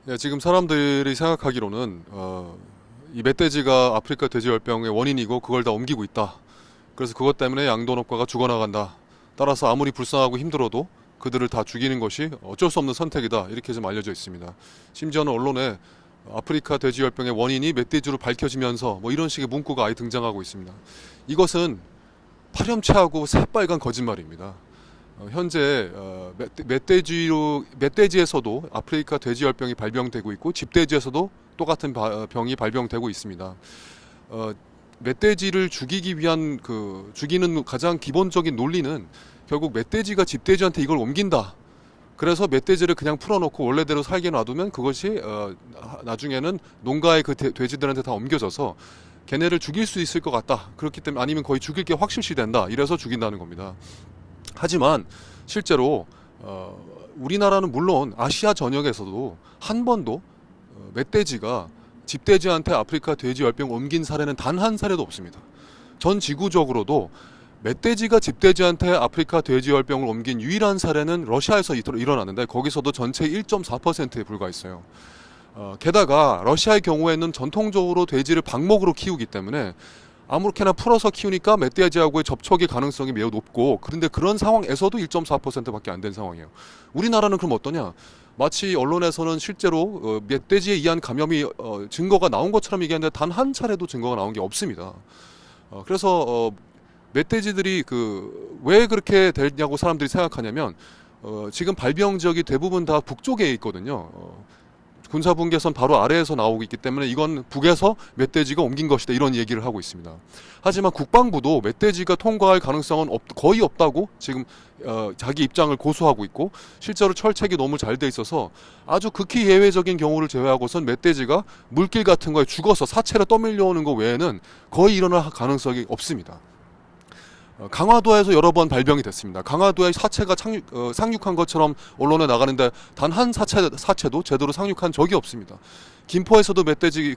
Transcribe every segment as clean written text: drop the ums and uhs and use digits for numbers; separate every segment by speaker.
Speaker 1: 네, 지금 사람들이 생각하기로는 이 멧돼지가 아프리카 돼지열병의 원인이고 그걸 다 옮기고 있다. 그래서 그것 때문에 양돈업과가 죽어나간다. 따라서 아무리 불쌍하고 힘들어도 그들을 다 죽이는 것이 어쩔 수 없는 선택이다. 이렇게 좀 알려져 있습니다. 심지어는 언론에 아프리카 돼지열병의 원인이 멧돼지로 밝혀지면서 뭐 이런 식의 문구가 아예 등장하고 있습니다. 이것은 파렴치하고 새빨간 거짓말입니다. 현재 멧돼지에서도 아프리카 돼지열병이 발병되고 있고 집돼지에서도 똑같은 병이 발병되고 있습니다. 멧돼지를 죽이기 위한 죽이는 가장 기본적인 논리는 결국 멧돼지가 집돼지한테 이걸 옮긴다. 그래서 멧돼지를 그냥 풀어놓고 원래대로 살게 놔두면 그것이 나중에는 농가의 그 돼지들한테 다 옮겨져서 걔네를 죽일 수 있을 것 같다. 그렇기 때문에 아니면 거의 죽일 게 확실시 된다. 이래서 죽인다는 겁니다. 하지만 실제로 우리나라는 물론 아시아 전역에서도 한 번도 멧돼지가 집돼지한테 아프리카 돼지열병 옮긴 사례는 단 한 사례도 없습니다. 전 지구적으로도 멧돼지가 집돼지한테 아프리카 돼지열병을 옮긴 유일한 사례는 러시아에서 일어났는데 거기서도 전체 1.4%에 불과했어요. 게다가 러시아의 경우에는 전통적으로 돼지를 방목으로 키우기 때문에 아무렇게나 풀어서 키우니까 멧돼지하고의 접촉의 가능성이 매우 높고, 그런데 그런 상황에서도 1.4%밖에 안 된 상황이에요. 우리나라는 그럼 어떠냐? 마치 언론에서는 실제로 멧돼지에 의한 감염이 증거가 나온 것처럼 얘기하는데 단 한 차례도 증거가 나온 게 없습니다. 그래서 멧돼지들이 왜 그렇게 되냐고 사람들이 생각하냐면 지금 발병 지역이 대부분 다 북쪽에 있거든요. 군사분계선 바로 아래에서 나오고 있기 때문에 이건 북에서 멧돼지가 옮긴 것이다, 이런 얘기를 하고 있습니다. 하지만 국방부도 멧돼지가 통과할 가능성은 거의 없다고 지금 자기 입장을 고수하고 있고, 실제로 철책이 너무 잘 돼 있어서 아주 극히 예외적인 경우를 제외하고선 멧돼지가 물길 같은 거에 죽어서 사체로 떠밀려오는 거 외에는 거의 일어날 가능성이 없습니다. 강화도에서 여러 번 발병이 됐습니다. 강화도에 사체가 상륙한 것처럼 언론에 나가는데 단 한 사체도 제대로 상륙한 적이 없습니다. 김포에서도 멧돼지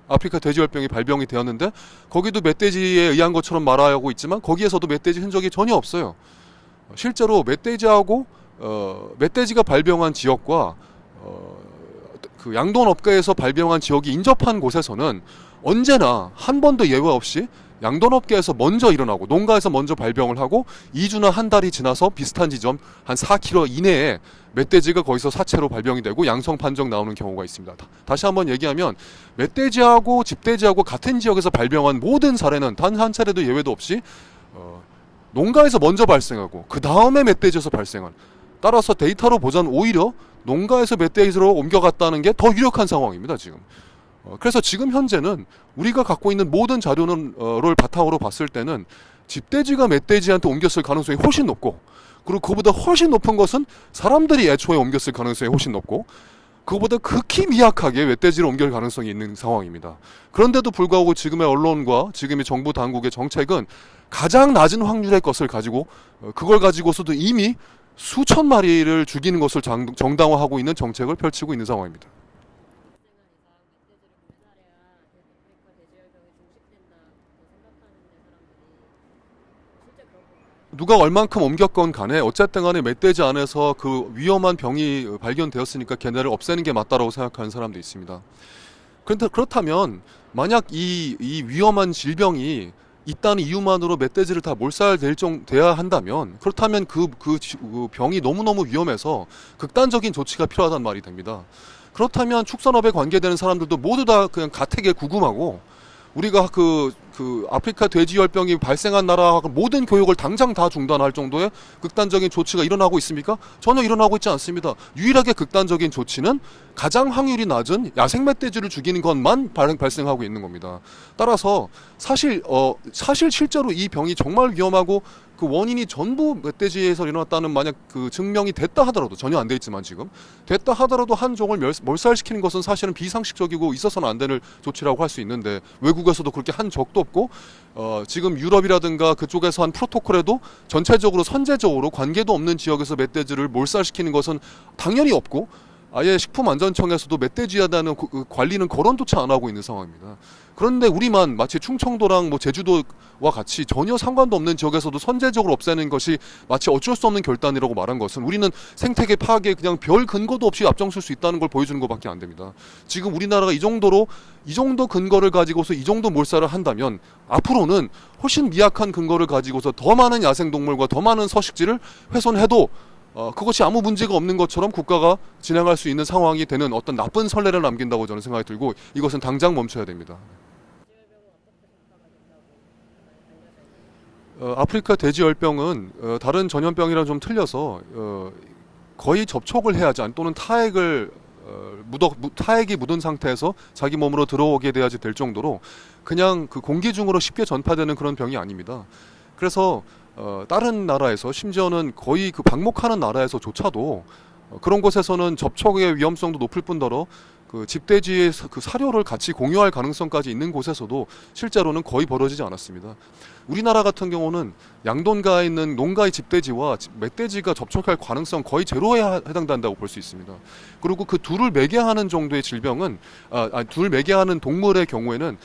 Speaker 1: 아프리카 돼지열병이 발병이 되었는데 거기도 멧돼지에 의한 것처럼 말하고 있지만 거기에서도 멧돼지 흔적이 전혀 없어요. 실제로 멧돼지가 발병한 지역과 양돈업계에서 발병한 지역이 인접한 곳에서는 언제나 한 번도 예외 없이 양돈업계에서 먼저 일어나고 농가에서 먼저 발병을 하고 2주나 한 달이 지나서 비슷한 지점 한 4km 이내에 멧돼지가 거기서 사체로 발병이 되고 양성 판정 나오는 경우가 있습니다. 다시 한번 얘기하면 멧돼지하고 집돼지하고 같은 지역에서 발병한 모든 사례는 단 한 차례도 예외도 없이 농가에서 먼저 발생하고 그 다음에 멧돼지에서 발생한, 따라서 데이터로 보자면 오히려 농가에서 멧돼지로 옮겨갔다는 게 더 유력한 상황입니다, 지금. 그래서 지금 현재는 우리가 갖고 있는 모든 자료를 바탕으로 봤을 때는 집돼지가 멧돼지한테 옮겼을 가능성이 훨씬 높고, 그리고 그보다 훨씬 높은 것은 사람들이 애초에 옮겼을 가능성이 훨씬 높고, 그보다 극히 미약하게 멧돼지를 옮길 가능성이 있는 상황입니다. 그런데도 불구하고 지금의 언론과 지금의 정부 당국의 정책은 가장 낮은 확률의 것을 가지고 그걸 가지고서도 이미 수천 마리를 죽이는 것을 정당화하고 있는 정책을 펼치고 있는 상황입니다. 누가 얼만큼 옮겼건 간에 어쨌든 간에 멧돼지 안에서 그 위험한 병이 발견되었으니까 걔네를 없애는 게 맞다라고 생각하는 사람도 있습니다. 그런데 그렇다면 만약 이 위험한 질병이 있다는 이유만으로 멧돼지를 다 몰살돼야 한다면, 그렇다면 그 병이 너무너무 위험해서 극단적인 조치가 필요하단 말이 됩니다. 그렇다면 축산업에 관계되는 사람들도 모두 다 그냥 가택에 구금하고 우리가 아프리카 돼지열병이 발생한 나라 모든 교육을 당장 다 중단할 정도의 극단적인 조치가 일어나고 있습니까? 전혀 일어나고 있지 않습니다. 유일하게 극단적인 조치는 가장 확률이 낮은 야생 멧돼지를 죽이는 것만 발생하고 있는 겁니다. 따라서 사실 실제로 이 병이 정말 위험하고 그 원인이 전부 멧돼지에서 일어났다는 만약 증명이 됐다 하더라도, 전혀 안 돼 있지만 지금 됐다 하더라도 한 종을 몰살시키는 것은 사실은 비상식적이고 있어서는 안 되는 조치라고 할 수 있는데, 외국에서도 그렇게 한 적도 없고 지금 유럽이라든가 그쪽에서 한 프로토콜에도 전체적으로 선제적으로 관계도 없는 지역에서 멧돼지를 몰살시키는 것은 당연히 없고, 아예 식품안전청에서도 멧돼지에 대한 관리는 거론조차 안 하고 있는 상황입니다. 그런데 우리만 마치 충청도랑 뭐 제주도와 같이 전혀 상관도 없는 지역에서도 선제적으로 없애는 것이 마치 어쩔 수 없는 결단이라고 말한 것은 우리는 생태계 파괴에 그냥 별 근거도 없이 앞장설 수 있다는 걸 보여주는 것밖에 안 됩니다. 지금 우리나라가 이 정도 근거를 가지고서 이 정도 몰살을 한다면 앞으로는 훨씬 미약한 근거를 가지고서 더 많은 야생동물과 더 많은 서식지를 훼손해도 그것이 아무 문제가 없는 것처럼 국가가 진행할 수 있는 상황이 되는 어떤 나쁜 선례를 남긴다고 저는 생각이 들고 이것은 당장 멈춰야 됩니다. 아프리카 돼지열병은 다른 전염병이랑 좀 틀려서 거의 접촉을 해야지 또는 타액이 묻은 상태에서 자기 몸으로 들어오게 돼야지 될 정도로 그냥 그 공기 중으로 쉽게 전파되는 그런 병이 아닙니다. 그래서 다른 나라에서 심지어는 거의 그 방목하는 나라에서조차도 그런 곳에서는 접촉의 위험성도 높을 뿐더러 그 집돼지의 그 사료를 같이 공유할 가능성까지 있는 곳에서도 실제로는 거의 벌어지지 않았습니다. 우리나라 같은 경우는 양돈가에 있는 농가의 집돼지와 멧돼지가 접촉할 가능성 거의 제로에 해당된다고 볼 수 있습니다. 그리고 그 둘을 매개하는 정도의 질병은 둘을 매개하는 동물의 경우에는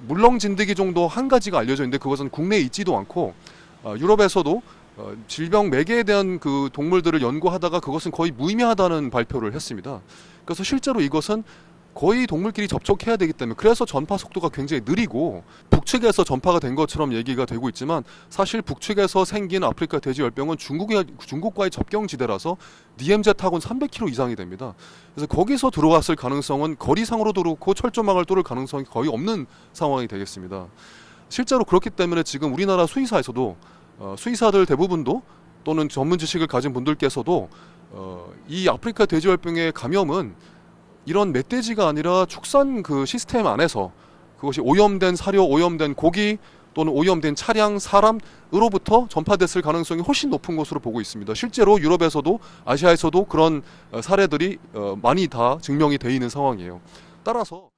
Speaker 1: 물렁진드기 정도 한 가지가 알려져 있는데 그것은 국내에 있지도 않고 유럽에서도 질병 매개에 대한 그 동물들을 연구하다가 그것은 거의 무의미하다는 발표를 했습니다. 그래서 실제로 이것은 거의 동물끼리 접촉해야 되기 때문에 그래서 전파 속도가 굉장히 느리고 북측에서 전파가 된 것처럼 얘기가 되고 있지만 사실 북측에서 생긴 아프리카 돼지열병은 중국과의 접경지대라서 DMZ하고는 300km 이상이 됩니다. 그래서 거기서 들어왔을 가능성은 거리상으로도 그렇고 철조망을 뚫을 가능성이 거의 없는 상황이 되겠습니다. 실제로 그렇기 때문에 지금 우리나라 수의사에서도 수의사들 대부분도 또는 전문 지식을 가진 분들께서도 이 아프리카 돼지열병의 감염은 이런 멧돼지가 아니라 축산 그 시스템 안에서 그것이 오염된 사료, 오염된 고기 또는 오염된 차량, 사람으로부터 전파됐을 가능성이 훨씬 높은 것으로 보고 있습니다. 실제로 유럽에서도 아시아에서도 그런 사례들이 많이 다 증명이 돼 있는 상황이에요. 따라서